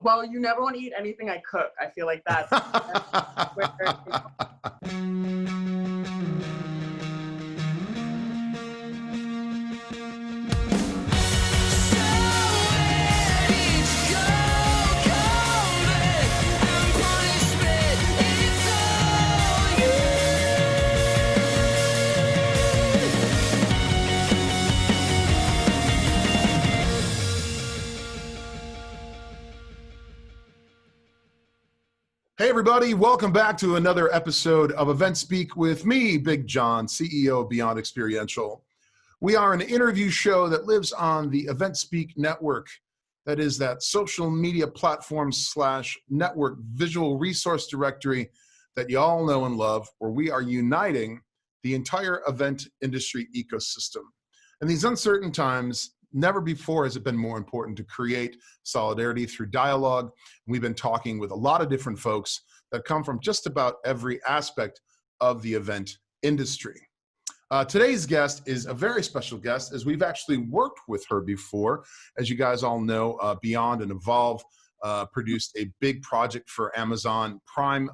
Well, you never want to eat anything I cook. I feel like that's where, Hey everybody, welcome back to another episode of EventSpeak with me, Big John, CEO of Beyond Experiential. We are an interview show that lives on the EventSpeak network. That is that social media platform / network visual resource directory that you all know and love, where we are uniting the entire event industry ecosystem. In these uncertain times, never before has it been more important to create solidarity through dialogue. We've been talking with a lot of different folks that come from just about every aspect of the event industry. Today's guest is a very special guest, as we've actually worked with her before. As you guys all know, Beyond and Evolve produced a big project for Amazon Prime,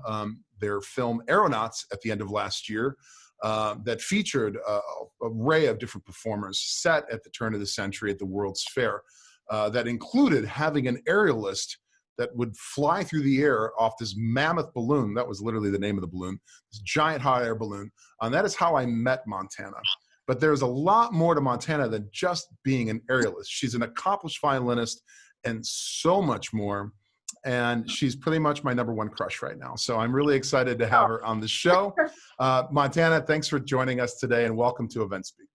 their film Aeronauts at the end of last year. That featured an array of different performers set at the turn of the century at the World's Fair, that included having an aerialist that would fly through the air off this mammoth balloon. That was literally the name of the balloon, this giant hot air balloon. And that is how I met Montana. But there's a lot more to Montana than just being an aerialist. She's an accomplished violinist and so much more. And she's pretty much my number one crush right now. So I'm really excited to have her on the show. Montana, thanks for joining us today and welcome to EventSpeak.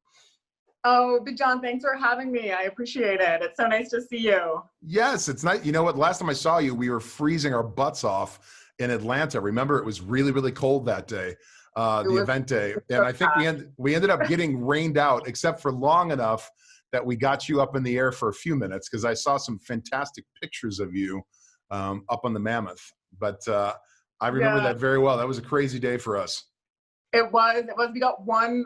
Oh, Big John, thanks for having me. I appreciate it. It's so nice to see you. Yes, it's nice. You know what? Last time I saw you, we were freezing our butts off in Atlanta. Remember, it was really, really cold that day, the event day. And I think we ended up getting rained out, except for long enough that we got you up in the air for a few minutes, because I saw some fantastic pictures of you up on the Mammoth. But I remember that very well. That was a crazy day for us. It was. We got one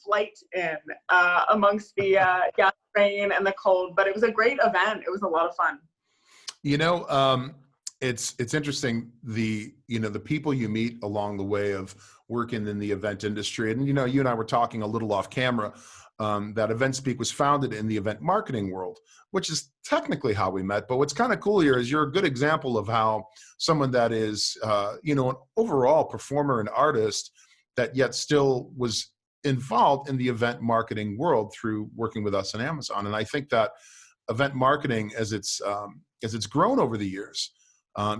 flight in amongst the rain and the cold, but it was a great event. It was a lot of fun. You know, it's interesting, the people you meet along the way of working in the event industry. And, you and I were talking a little off camera, that EventSpeak was founded in the event marketing world, which is technically how we met. But what's kind of cool here is you're a good example of how someone that is, an overall performer and artist that yet still was involved in the event marketing world through working with us on Amazon. And I think that event marketing, as it's grown over the years,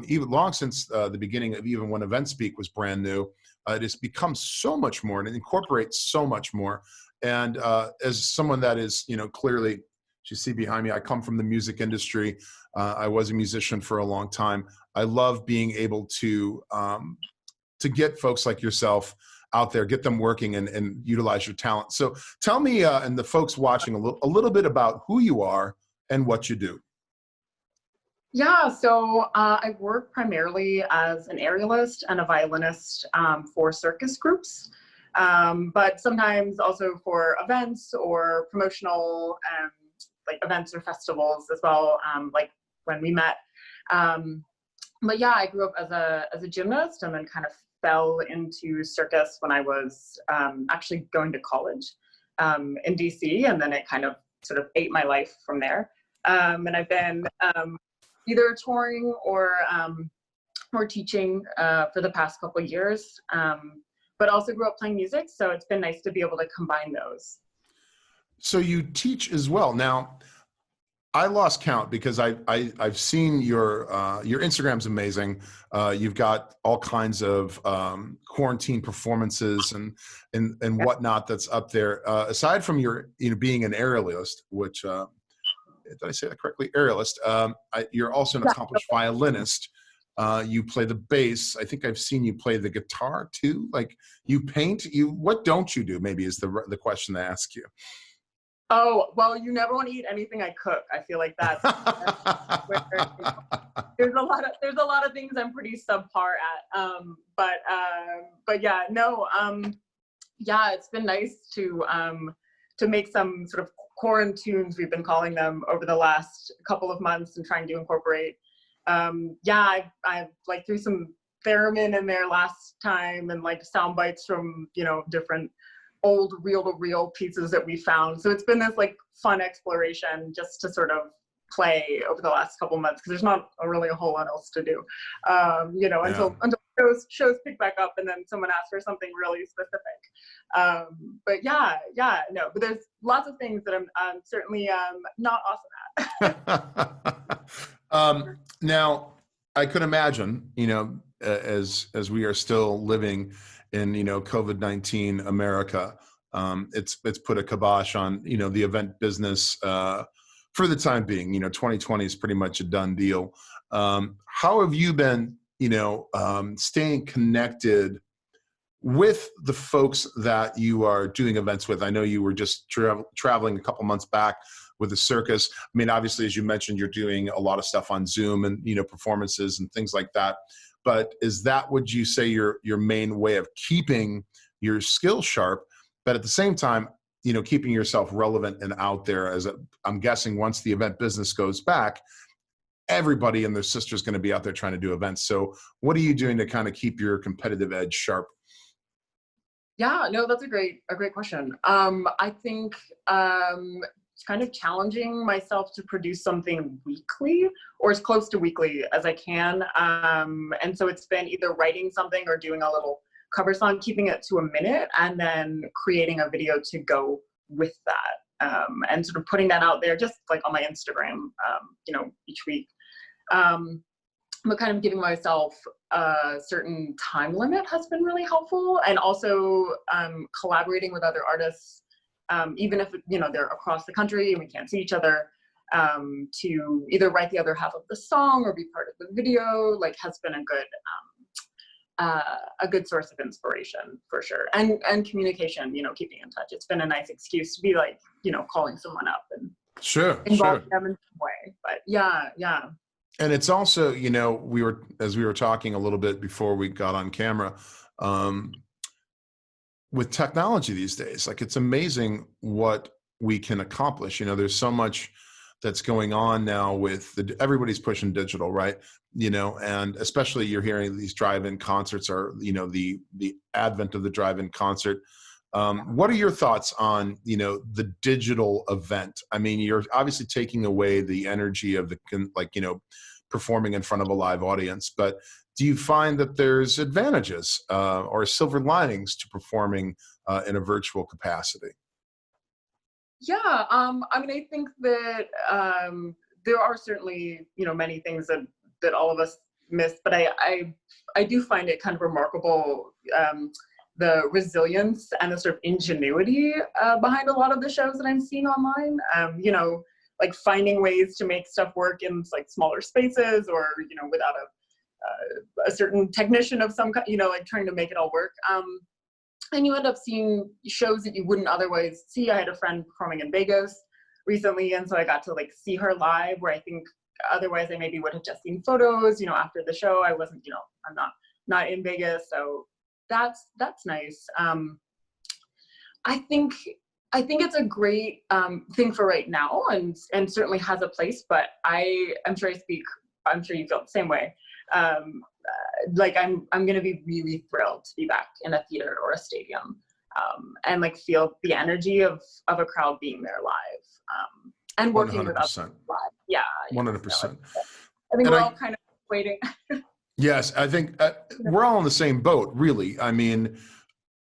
even long since the beginning of even when EventSpeak was brand new, it has become so much more and it incorporates so much more. And as someone that is, clearly, as you see behind me, I come from the music industry. I was a musician for a long time. I love being able to get folks like yourself out there, get them working and utilize your talent. So tell me and the folks watching a little bit about who you are and what you do. Yeah, so I work primarily as an aerialist and a violinist for circus groups, but sometimes also for events or promotional like events or festivals as well, like when we met. But yeah, I grew up as a gymnast and then kind of fell into circus when I was actually going to college in DC, and then it kind of sort of ate my life from there. And I've been either touring or teaching for the past couple of years, but also grew up playing music, so it's been nice to be able to combine those. So you teach as well. Now, I lost count because I've seen your Instagram's amazing. You've got all kinds of quarantine performances and whatnot that's up there. Aside from your being an aerialist, which did I say that correctly? Aerialist. You're also an accomplished violinist. You play the bass. I think I've seen you play the guitar too. Like you paint. What don't you do? Maybe is the question to ask you. Oh, well, you never want to eat anything I cook. I feel like that's where, there's a lot of things I'm pretty subpar at. But yeah, no, yeah, it's been nice to make some sort of quarantunes, we've been calling them, over the last couple of months, and trying to incorporate Yeah, I've like threw some theremin in there last time and like sound bites from, different old reel-to-reel pieces that we found. So it's been this like fun exploration just to sort of play over the last couple months because there's not really a whole lot else to do, Yeah. until shows pick back up and then someone asks for something really specific. But no, but there's lots of things that I'm certainly not awesome at. Now, I could imagine, as we are still living in, COVID-19 America, it's put a kibosh on, the event business for the time being. 2020 is pretty much a done deal. How have you been, staying connected with the folks that you are doing events with? I know you were just traveling a couple months back with the circus. I mean, obviously, as you mentioned, you're doing a lot of stuff on Zoom and, performances and things like that. But is that, would you say, your main way of keeping your skills sharp, but at the same time, keeping yourself relevant and out there? I'm guessing once the event business goes back, everybody and their sister is going to be out there trying to do events. So what are you doing to kind of keep your competitive edge sharp? Yeah, no, that's a great question. I think it's kind of challenging myself to produce something weekly or as close to weekly as I can. And so it's been either writing something or doing a little cover song, keeping it to a minute, and then creating a video to go with that. And sort of putting that out there just like on my Instagram, each week. But kind of giving myself a certain time limit has been really helpful. And also collaborating with other artists, even if, they're across the country and we can't see each other, to either write the other half of the song or be part of the video, like has been a good source of inspiration for sure. And communication, keeping in touch. It's been a nice excuse to be like, calling someone up and involve them in some way. But yeah. And it's also, as we were talking a little bit before we got on camera, with technology these days, like it's amazing what we can accomplish. There's so much that's going on now with everybody's pushing digital, right? And especially you're hearing these drive-in concerts are, the advent of the drive-in concert. What are your thoughts on, the digital event? I mean, you're obviously taking away the energy of performing in front of a live audience, but do you find that there's advantages or silver linings to performing in a virtual capacity? Yeah, I think that there are certainly, many things that all of us miss, but I do find it kind of remarkable, the resilience and the sort of ingenuity behind a lot of the shows that I'm seeing online. Like finding ways to make stuff work in like smaller spaces or, without a certain technician of some kind, like trying to make it all work. And you end up seeing shows that you wouldn't otherwise see. I had a friend performing in Vegas recently, and so I got to like see her live, where I think otherwise I maybe would have just seen photos, after the show. I wasn't, I'm not in Vegas, so that's nice. I think it's a great thing for right now, and certainly has a place. But I'm sure you feel the same way. Like I'm going to be really thrilled to be back in a theater or a stadium, and like feel the energy of a crowd being there live, and working 100%. with others live. Yeah, 100%. So I think we're all kind of waiting. Yes, I think we're all in the same boat, really. I mean,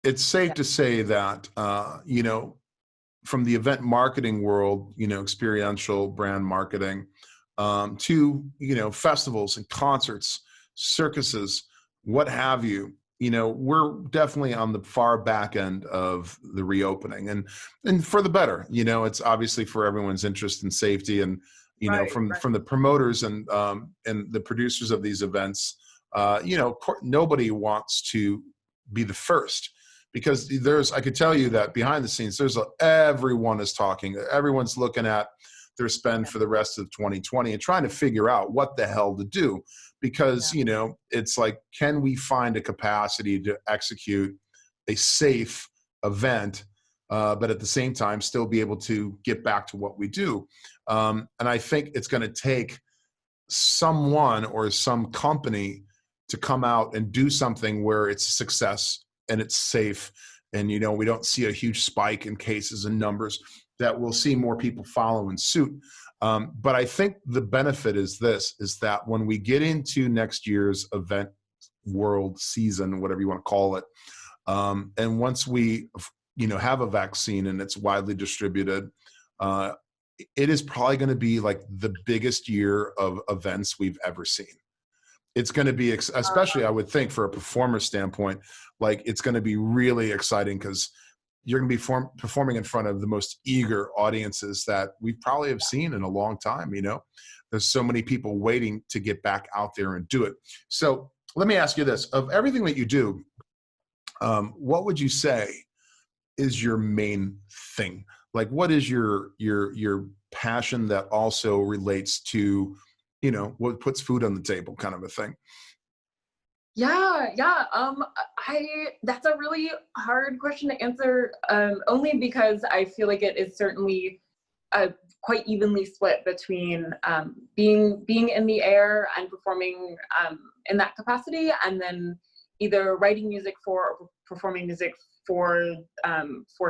it's safe to say that, from the event marketing world, experiential brand marketing, to, festivals and concerts, circuses, what have you, we're definitely on the far back end of the reopening, and for the better. It's obviously for everyone's interest and safety, and from the promoters and the producers of these events, nobody wants to be the first, because I could tell you that behind the scenes, everyone is talking, everyone's looking at their spend for the rest of 2020 and trying to figure out what the hell to do, because it's like, can we find a capacity to execute a safe event, but at the same time still be able to get back to what we do? And I think it's going to take someone or some company to come out and do something where it's a success and it's safe, and we don't see a huge spike in cases and numbers, that we'll see more people follow in suit. But I think the benefit is that when we get into next year's event world season, whatever you want to call it, and once we have a vaccine and it's widely distributed, it is probably going to be like the biggest year of events we've ever seen. It's going to be, especially I would think for a performer standpoint, like it's going to be really exciting because you're going to be performing in front of the most eager audiences that we probably have seen in a long time. There's so many people waiting to get back out there and do it. So let me ask you this: of everything that you do, what would you say is your main thing? Like, what is your passion that also relates to, what puts food on the table, kind of a thing? Yeah. That's a really hard question to answer, only because I feel like it is certainly quite evenly split between being in the air and performing in that capacity, and then either writing music for or performing music for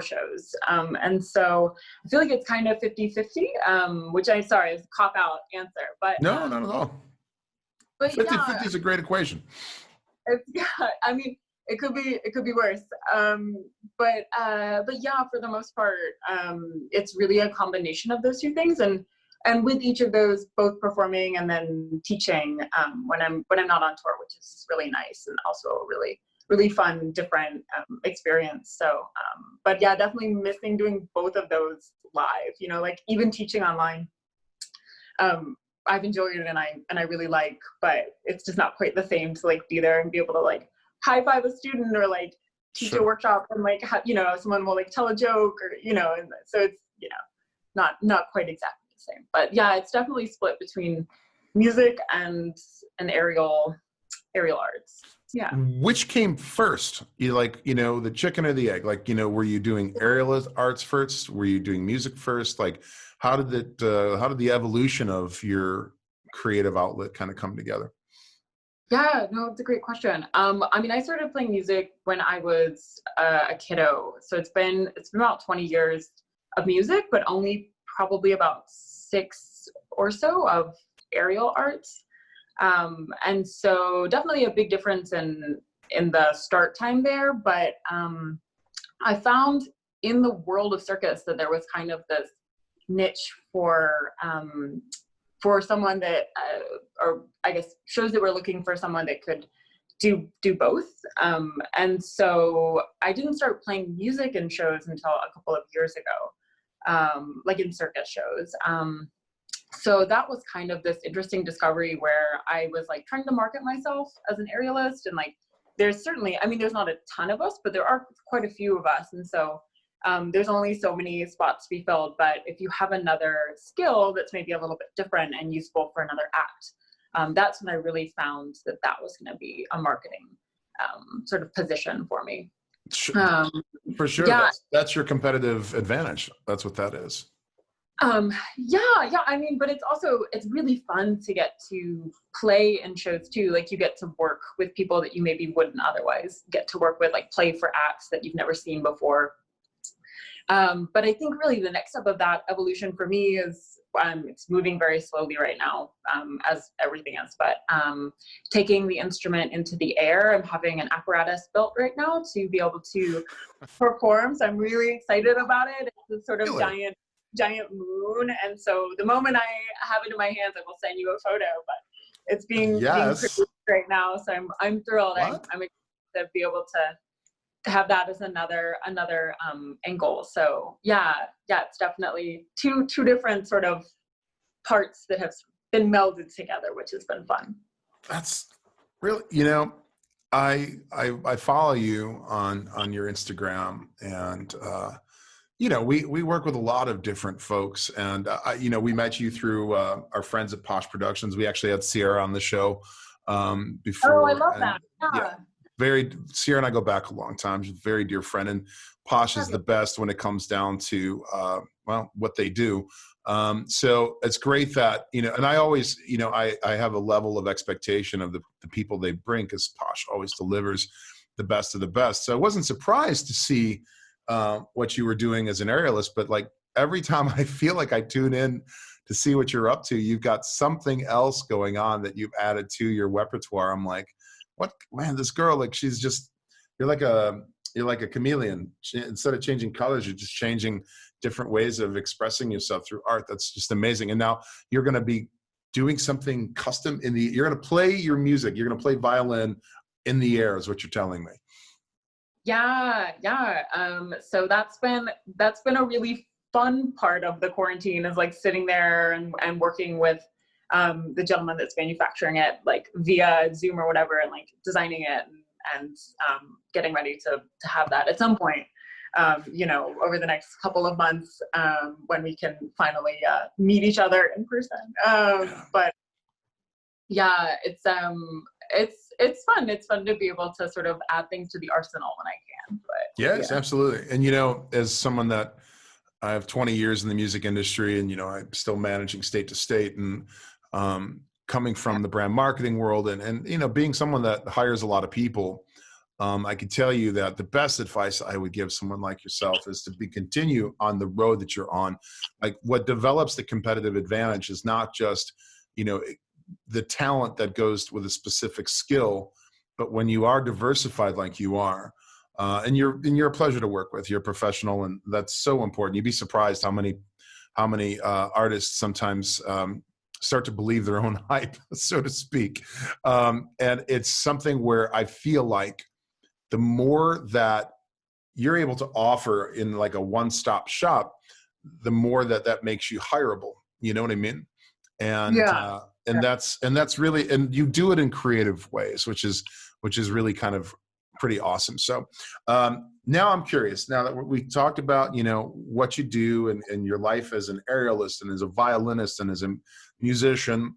shows. And so I feel like it's kind of 50-50, which I'm sorry is a cop-out answer, but no, not at all. But 50-50 is a great equation. I mean, it could be worse. But yeah, for the most part, it's really a combination of those two things, and with each of those, both performing and then teaching when I'm not on tour, which is really nice and also a really fun, different experience. So, but yeah, definitely missing doing both of those live. Like even teaching online, I've enjoyed it and I really like, but it's just not quite the same to like be there and be able to like high five a student or like teach a workshop and like someone will like tell a joke or and so it's not quite exactly the same. But yeah, it's definitely split between music and aerial arts. Yeah. Which came first? The chicken or the egg? Were you doing aerial arts first? Were you doing music first? Like, how did the evolution of your creative outlet kind of come together? Yeah, no, it's a great question. I mean, I started playing music when I was a kiddo, so it's been about 20 years of music, but only probably about 6 or so of aerial arts. And so definitely a big difference in the start time there, but I found in the world of circus that there was kind of this niche for someone that, or I guess shows that were looking for someone that could do both. And so I didn't start playing music in shows until a couple of years ago, like in circus shows. So that was kind of this interesting discovery where I was like trying to market myself as an aerialist, and like there's not a ton of us, but there are quite a few of us, and so there's only so many spots to be filled. But if you have another skill that's maybe a little bit different and useful for another act, that's when I really found that was going to be a marketing sort of position for me. For sure. Yeah. That's your competitive advantage. That's what that is. Yeah. I mean, but it's really fun to get to play in shows too. Like you get to work with people that you maybe wouldn't otherwise get to work with, like play for acts that you've never seen before. But I think really the next step of that evolution for me is, it's moving very slowly right now, as everything is, but taking the instrument into the air. I'm having an apparatus built right now to be able to perform. So I'm really excited about it. It's a sort of giant moon, and so the moment I have it in my hands, I will send you a photo. But it's being produced right now, so I'm thrilled. I'm excited to be able to have that as another angle. So yeah, it's definitely two different sort of parts that have been melded together, which has been fun. That's really, I follow you on your Instagram, and we work with a lot of different folks, and we met you through our friends at Posh Productions. We actually had Sierra on the show before. Oh, I love that. Yeah. Sierra and I go back a long time. She's a very dear friend, and Posh is the best when it comes down to well, what they do. So it's great that, and I always, I have a level of expectation of the people they bring, because Posh always delivers the best of the best. So I wasn't surprised to see what you were doing as an aerialist, but like every time I feel like I tune in to see what you're up to, you've got something else going on that you've added to your repertoire. I'm like, what, man, this girl, like, you're like a chameleon. Instead of changing colors, you're just changing different ways of expressing yourself through art. That's just amazing. And now you're going to be doing something custom you're going to play your music. You're going to play violin in the air, is what you're telling me. Yeah. So that's been a really fun part of the quarantine, is like sitting there and working with the gentleman that's manufacturing it, like via Zoom or whatever, and like designing it and getting ready to have that at some point, over the next couple of months, when we can finally meet each other in person. But yeah, it's fun. It's fun to be able to sort of add things to the arsenal when I can. But yes, absolutely. And as someone that, I have 20 years in the music industry, and I'm still managing state to state, and coming from the brand marketing world, and being someone that hires a lot of people, I can tell you that the best advice I would give someone like yourself is to continue on the road that you're on. Like, what develops the competitive advantage is not just the talent that goes with a specific skill, but when you are diversified like you are, and you're a pleasure to work with, you're a professional, and that's so important. You'd be surprised how many artists sometimes start to believe their own hype, so to speak. And it's something where I feel like the more that you're able to offer in like a one-stop shop, the more that makes you hireable. You know what I mean? And that's really, and you do it in creative ways, which is really kind of pretty awesome. So now I'm curious, now that we talked about, what you do and your life as an aerialist and as a violinist and as a musician,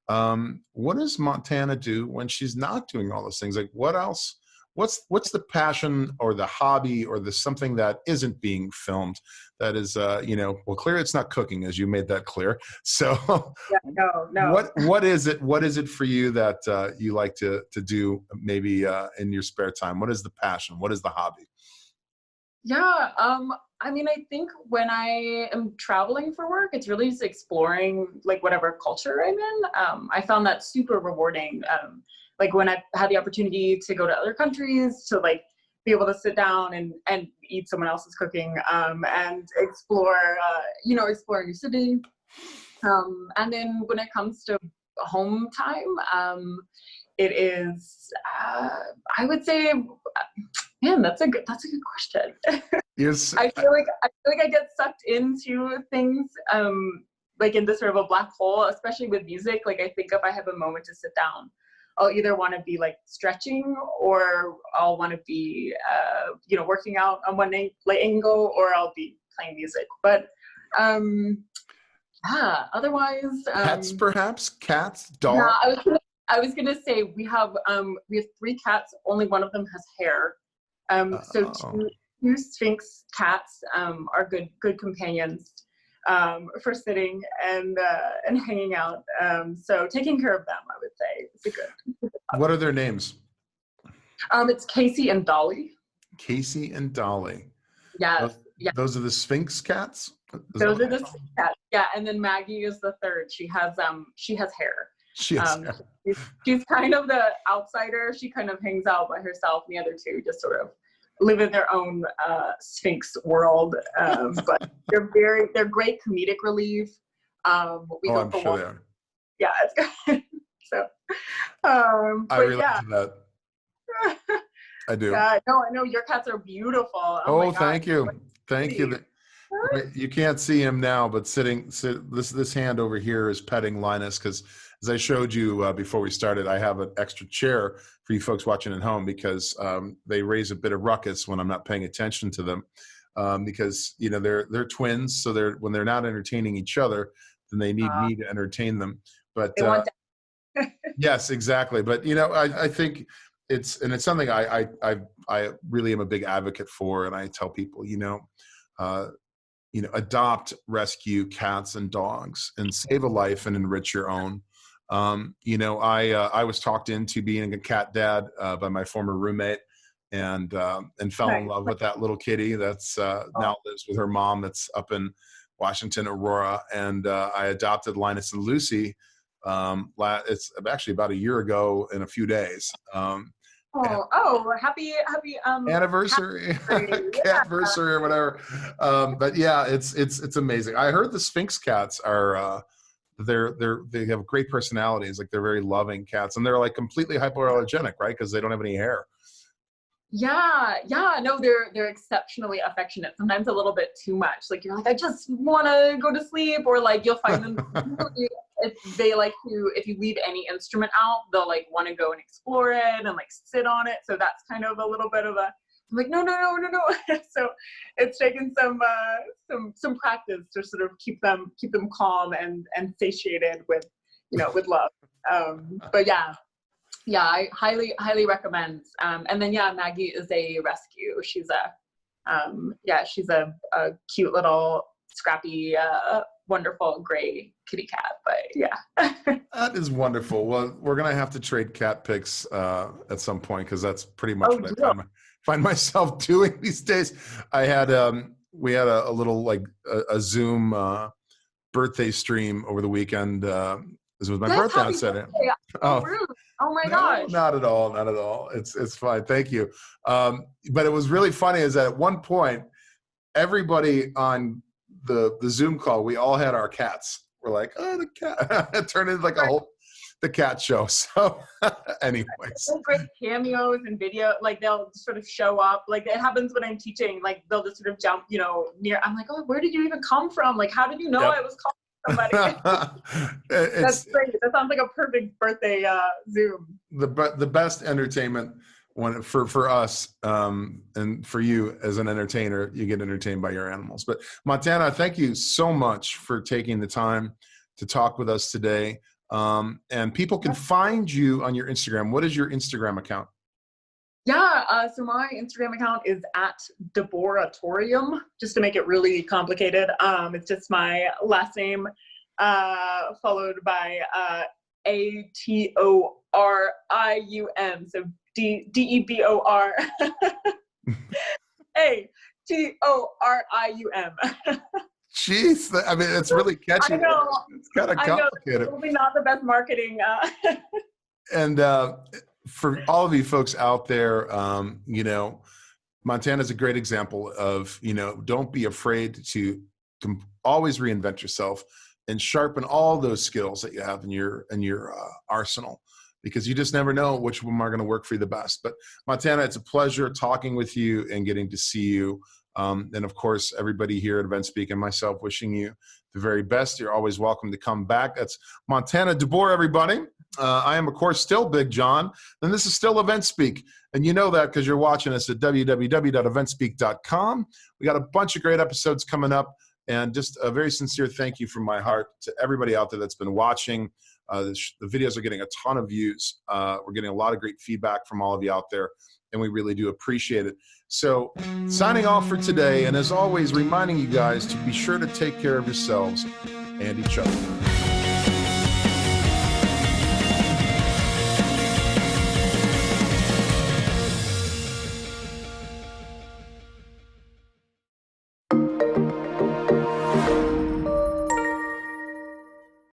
what does Montana do when she's not doing all those things? Like, what else? What's the passion or the hobby or the something that isn't being filmed that is, well, clear it's not cooking, as you made that clear. So no. What is it for you that you like to do maybe in your spare time? What is the passion? What is the hobby? Yeah. I mean, I think when I am traveling for work, it's really just exploring like whatever culture I'm in. I found that super rewarding. Like when I've had the opportunity to go to other countries, to like be able to sit down and eat someone else's cooking, and explore, explore a new city. And then when it comes to home time, it is, I would say, man, that's a good question. Yes. I feel like I get sucked into things, like into sort of a black hole, especially with music. Like, I think if I have a moment to sit down, I'll either want to be like stretching, or I'll want to be, working out on one angle, or I'll be playing music. But otherwise, Pets, perhaps? Cats, dogs? Yeah, I was gonna say we have 3 cats. Only one of them has hair. So two Sphinx cats are good companions for sitting and hanging out. So taking care of them, I would say, is a good. What are their names? It's Casey and Dolly. Casey and Dolly. Yes. Those are the Sphinx cats? Those are the Sphinx cats. Yeah, and then Maggie is the third. She has hair. She has hair. She's kind of the outsider. She kind of hangs out by herself, and the other two just sort of live in their own Sphinx world. But they're great comedic relief. We go I'm for sure walks. they are. Yeah, it's good. So, I relate to that. I do. Yeah, I know your cats are beautiful. Oh, thank you. Thank you. You can't see him now, but this hand over here is petting Linus, because as I showed you before we started, I have an extra chair for you folks watching at home, because they raise a bit of ruckus when I'm not paying attention to them, because they're twins, so when they're not entertaining each other, then they need me to entertain them. But yes, exactly. But I think it's something I really am a big advocate for, and I tell people, adopt, rescue cats and dogs and save a life and enrich your own. I was talked into being a cat dad by my former roommate, and fell in love with that little kitty that's now lives with her mom that's up in Washington, Aurora. And I adopted Linus and Lucy. It's actually about a year ago in a few days. Happy anniversary, catversary or whatever. But yeah, it's amazing. I heard the Sphinx cats are they have great personalities. Like, they're very loving cats, and they're like completely hypoallergenic, right? Because they don't have any hair. Yeah, no, they're exceptionally affectionate. Sometimes a little bit too much. Like, you're like, I just want to go to sleep, or like you'll find them. They like to, if you leave any instrument out, they'll like want to go and explore it and like sit on it. So that's kind of a little bit of a, I'm like, no. So it's taken some practice to sort of keep them calm and satiated with love. But yeah, I highly recommend. And then Maggie is a rescue. She's a cute little scrappy, wonderful gray kitty cat. But yeah. That is wonderful. Well, we're gonna have to trade cat pics at some point, because that's pretty much what I find myself doing these days. I had we had a little like a Zoom birthday stream over the weekend. This was my birthday on Saturday. Oh my gosh. Not at all. It's fine. Thank you. But it was really funny is that at one point, everybody on the Zoom call, we all had our cats. We're like, oh, the cat. It turned into like the cat show. So anyways. So great cameos and video. Like, they'll sort of show up. Like, it happens when I'm teaching. Like, they'll just sort of jump, near. I'm like, oh, where did you even come from? Like, how did you know I was calling somebody? That's great. That sounds like a perfect birthday Zoom. The best entertainment for us, and for you as an entertainer, you get entertained by your animals. But Montana, thank you so much for taking the time to talk with us today. And people can find you on your Instagram. What is your Instagram account? Yeah, so my Instagram account is @Deboratorium, just to make it really complicated. It's just my last name followed by ATORIUM, so DEBOR ATORIUM. Jeez, I mean, it's really catchy. I know. It's kind of complicated. It's probably not the best marketing. And for all of you folks out there, Montana's a great example of, don't be afraid to always reinvent yourself and sharpen all those skills that you have in your arsenal, because you just never know which one are going to work for you the best. But Montana, it's a pleasure talking with you and getting to see you. And of course, everybody here at EventSpeak and myself wishing you the very best. You're always welcome to come back. That's Montana Debor, everybody. I am, of course, still Big John, and this is still EventSpeak. And you know that because you're watching us at www.eventspeak.com. We got a bunch of great episodes coming up, and just a very sincere thank you from my heart to everybody out there that's been watching. The videos are getting a ton of views. We're getting a lot of great feedback from all of you out there, and we really do appreciate it. So signing off for today, and as always, reminding you guys to be sure to take care of yourselves and each other.